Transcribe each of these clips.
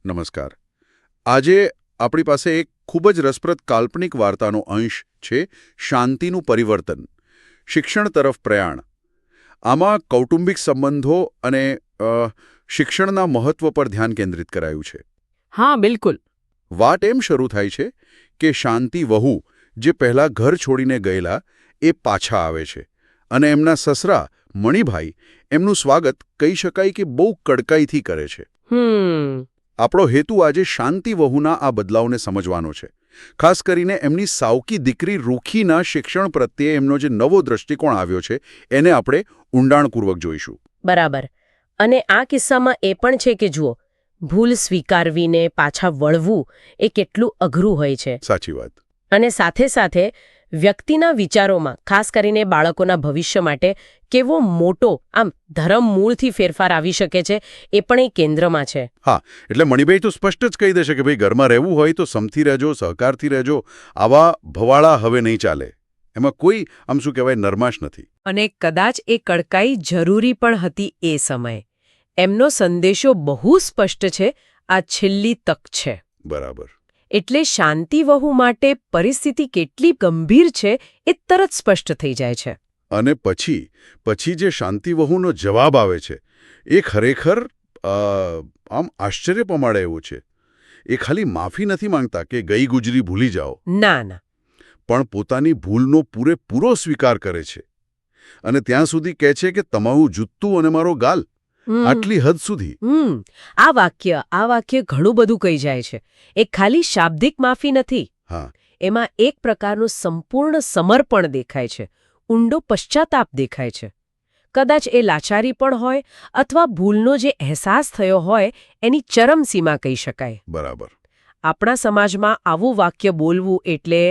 નમસ્કાર. આજે આપણી પાસે એક ખૂબ જ રસપ્રદ કાલ્પનિક વાર્તાનો અંશ છે શાંતિનું પરિવર્તન, શિક્ષણ તરફ પ્રયાણ. આમાં કૌટુંબિક સંબંધો અને શિક્ષણના મહત્વ પર ધ્યાન કેન્દ્રિત કરાયું છે. હા, બિલકુલ. વાત એમ શરૂ થાય છે કે શાંતિ વહુ જે પહેલાં ઘર છોડીને ગયેલા એ પાછા આવે છે અને એમના સસરા મણિભાઈ એમનું સ્વાગત કહી શકાય કે બહુ કડકાઈથી કરે છે. આપણો હેતુ આજે શાંતિ વહુના આ બદલાવને સમજવાનો છે. ખાસ કરીને એમની સાવકી દીકરી રૂખીના શિક્ષણ પ્રત્યે એમનો જે નવો દૃષ્ટિકોણ આવ્યો છે એને આપણે ઊંડાણપૂર્વક જોઈશું. બરાબર. અને આ કિસ્સામાં એ પણ છે કે જુઓ, ભૂલ સ્વીકારવીને પાછા વળવું એ કેટલું અઘરું હોય છે. સાચી વાત. અને સાથે સાથે વ્યક્તિના વિચારોમાં, ખાસ કરીને બાળકોના ભવિષ્ય માટે કેવો મોટો આમ ધર્મ મૂળથી ફેરફાર આવી શકે છે એ પણ એ કેન્દ્રમાં છે. હા, એટલે મણિભાઈ તો સ્પષ્ટ જ કહી દેશે કે ભાઈ ઘરમાં રહેવું હોય તો સમથી રહેજો, સહકારથી રહેજો. આવા ભવાળા હવે નહીં ચાલે. એમાં કોઈ આમ શું કહેવાય નરમાશ નથી. અને કદાચ એ કડકાઈ જરૂરી પણ હતી એ સમયે. એમનો સંદેશો બહુ સ્પષ્ટ છે, આ છેલ્લી તક છે. બરાબર. એટલે શાંતિ વહુ માટે પરિસ્થિતિ કેટલી ગંભીર છે એ તરત સ્પષ્ટ થઈ જાય છે. અને પછી જે શાંતિ વહુનો જવાબ આવે છે એ ખરેખર આમ આશ્ચર્ય પમાડે એવું છે. એ ખાલી માફી નથી માંગતા કે ગઈ ગુજરી ભૂલી જાઓ. ના. પણ પોતાની ભૂલનો પૂરેપૂરો સ્વીકાર કરે છે અને ત્યાં સુધી કહે છે કે તમારું જૂતું અને મારો ગાલ, આટલી હદ સુધી. આ વાક્ય ઘણું બધું કહી જાય છે. એ ખાલી શાબ્દિક માફી નથી. હા. એમાં એક પ્રકારનું સંપૂર્ણ સમર્પણ દેખાય છે, ઊંડો પશ્ચાતાપ દેખાય છે. કદાચ એ લાચારી પણ હોય અથવા ભૂલનો જે અહેસાસ થયો હોય એની ચરમસીમા કહી શકાય. બરાબર. આપણા સમાજમાં આવું વાક્ય બોલવું એટલે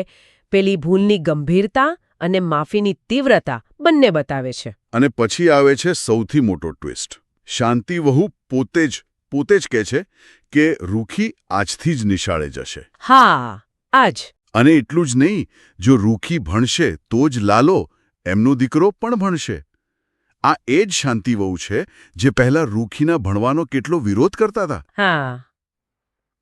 પેલી ભૂલની ગંભીરતા અને માફીની તીવ્રતા બંને બતાવે છે. અને પછી આવે છે સૌથી મોટો ટ્વિસ્ટ. શાંતિ વહુ પોતે જ કહે છે કે રૂખી આજથી જ નિશાળે જશે. હા, આજ. અને એટલું જ નહીં, જો રૂખી ભણશે તો જ લાલો, એમનો દીકરો પણ ભણશે. આ એ જ શાંતિ વહુ છે જે પહેલા રૂખીના ભણવાનો કેટલો વિરોધ કરતા હતા. હા.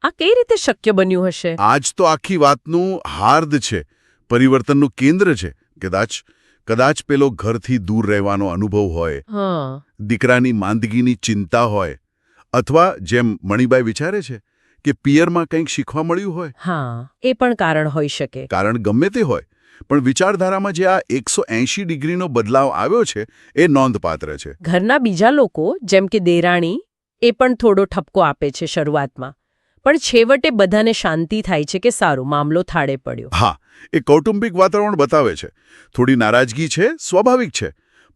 આ કઈ રીતે શક્ય બન્યું હશે? આજ તો આખી વાતનું હાર્દ છે, પરિવર્તનનું કેન્દ્ર છે. કદાચ પેલો ઘરથી દૂર રહેવાનો અનુભવ હોય, દીકરાની માંદગીની ચિંતા હોય, અથવા જેમ મણિબાઈ વિચારે છે કે પિયરમાં કંઈક શીખવા મળ્યું હોય. હા, એ પણ કારણ હોઈ શકે. કારણ ગમે તે હોય, પણ વિચારધારામાં જે આ 180 ડિગ્રીનો બદલાવ આવ્યો છે એ નોંધપાત્ર છે. ઘરના બીજા લોકો જેમ કે દેરાણી એ પણ થોડો ઠપકો આપે છે શરૂઆતમાં, પણ છેવટે બધાને શાંતિ થાય છે કે સારું, મામલો થાળે પડ્યો. હા, એ કૌટુંબિક વાતાવરણ બતાવે છે. થોડી નારાજગી છે, સ્વાભાવિક છે,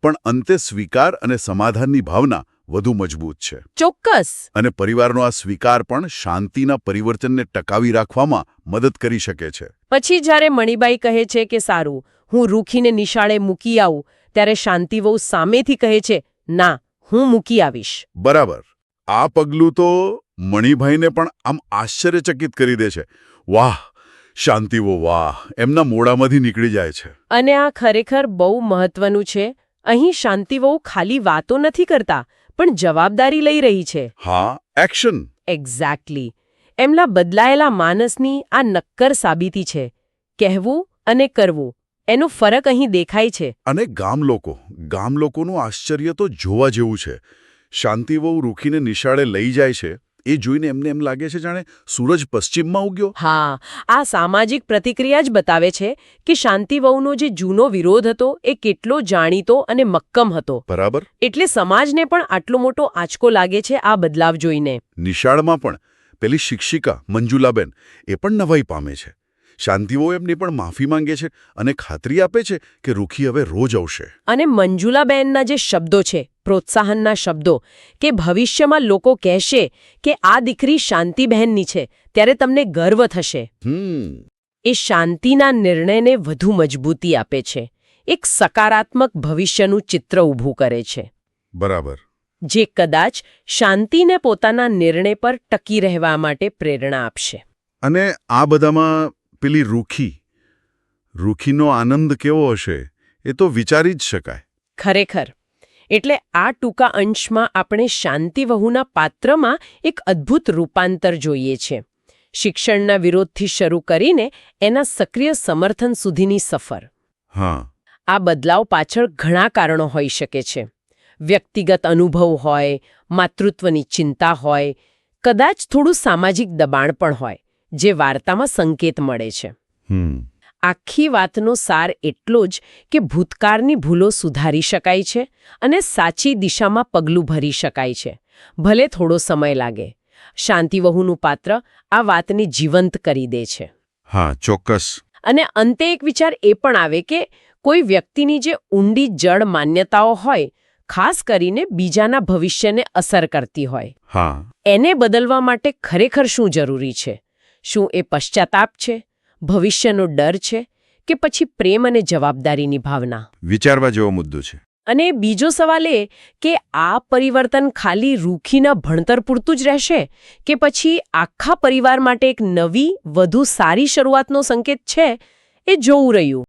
પણ અંતે સ્વીકાર અને સમાધાનની ભાવના વધુ મજબૂત છે. ચોક્કસ. અને પરિવારનો આ સ્વીકાર પણ શાંતિના પરિવર્તનને ટકાવી રાખવામાં મદદ કરી શકે છે. પછી જ્યારે મણિબાઈ કહે છે કે સારું, હું રૂખીને નિશાળે મૂકી આવું, ત્યારે શાંતિ વહુ સામેથી કહે છે, ના, હું મૂકી આવીશ. બરાબર. આ પગલું તો મણિભાઈને પણ આમ આશ્ચર્યચકિત કરી દે છે. વાહ, શાંતિવો વાહ, એમના મોઢામાંથી નીકળી જાય છે. અને આ ખરેખર બહુ મહત્વનું છે. અહીં શાંતિવહુ ખાલી વાતો નથી કરતા, પણ જવાબદારી લઈ રહી છે. હા, એક્શન. એક્ઝેક્ટલી. એમના બદલાયેલા માનસની આ નક્કર સાબિતી છે. કહેવું અને કરવું, એનો ફરક અહીં દેખાય છે. અને ગામ લોકોનું આશ્ચર્ય તો જોવા જેવું છે. શાંતિવહુ રૂખીને નિશાળે લઈ જાય છે એ જોઈને એમને એમ લાગે છે જાણે સૂરજ પશ્ચિમમાં ઉગ્યો. હા, આ સામાજિક પ્રતિક્રિયા જ બતાવે છે કે શાંતિવહુનો જે જૂનો વિરોધ હતો એ કેટલો જાણીતો અને મક્કમ હતો. બરાબર. એટલે સમાજને પણ આટલો મોટો આંચકો લાગે છે આ બદલાવ જોઈને. નિશાળમાં પણ પેલી શિક્ષિકા મંજુલાબેન એ પણ નવાઈ પામે છે. શાંતિવહુ એમની પણ માફી માંગે છે અને ખાતરી આપે છે કે રૂખી હવે રોજ આવશે. અને મંજુલાબેનના જે શબ્દો છે, પ્રોત્સાહનના શબ્દો, કે ભવિષ્યમાં લોકો કહેશે કે આ દીકરી શાંતિબહેનની છે, ત્યારે તમને ગર્વ થશે, એ શાંતિના નિર્ણયને વધુ મજબૂતી આપે છે. એક સકારાત્મક ભવિષ્યનું ચિત્ર ઊભું કરે છે. બરાબર. જે કદાચ શાંતિને પોતાના નિર્ણય પર ટકી રહેવા માટે પ્રેરણા આપશે. અને આ બધામાં પેલી રૂખીનો આનંદ કેવો હશે એ તો વિચારી જ શકાય. ખરેખર એટલે આ ટૂંકા અંશમાં આપણે શાંતિ વહુના પાત્રમાં એક અદ્ભુત રૂપાંતર જોઈએ છે. શિક્ષણના વિરોધથી શરૂ કરીને એના સક્રિય સમર્થન સુધીની સફર. હા. આ બદલાવ પાછળ ઘણા કારણો હોઈ શકે છે. વ્યક્તિગત અનુભવ હોય, માતૃત્વની ચિંતા હોય, કદાચ થોડું સામાજિક દબાણ પણ હોય, જે વાર્તામાં સંકેત મળે છે. આખી વાતનો સાર એટલો જ કે ભૂતકાળની ભૂલો સુધારી શકાય છે અને સાચી દિશામાં પગલું ભરી શકાય છે, ભલે થોડો સમય લાગે. શાંતિવહુનું પાત્ર આ વાતને જીવંત કરી દે છે. હા, ચોક્કસ. અને અંતે એક વિચાર એ પણ આવે કે કોઈ વ્યક્તિની જે ઊંડી જડ માન્યતાઓ હોય, ખાસ કરીને બીજાના ભવિષ્યને અસર કરતી હોય, હા, એને બદલવા માટે ખરેખર શું જરૂરી છે? શું એ પશ્ચાતાપ છે, ભવિષ્યનો ડર છે, કે પછી પ્રેમ અને જવાબદારીની ભાવના? વિચારવા જેવો મુદ્દો છે. અને બીજો સવાલ એ કે આ પરિવર્તન ખાલી રૂખીના ભણતર પૂરતું જ રહેશે કે પછી આખા પરિવાર માટે એક નવી, વધુ સારી શરૂઆતનો સંકેત છે? એ જોવું રહ્યું.